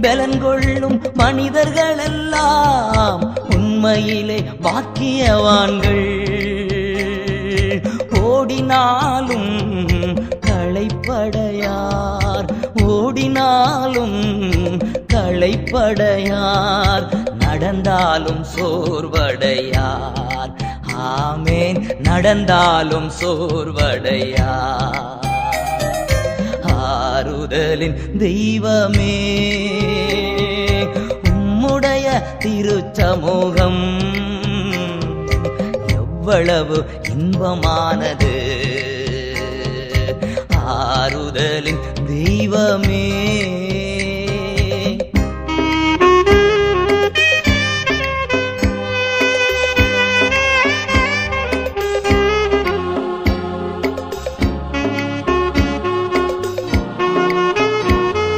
பலன் கொள்ளும் மனிதர்களெல்லாம் உண்மையிலே பாக்கியவான்கள். ஓடினாலும் களைப்படையார், ஓடினாலும் களைப்படையார், நடந்தாலும் சோர்வடையார். ஆமென், நடந்தாலும் சோர்வடையார். ஆறுதலின் தெய்வமே, உம்முடைய திருச்சமூகம் எவ்வளவு இன்பமானது. ஆறுதலின் தெய்வமே,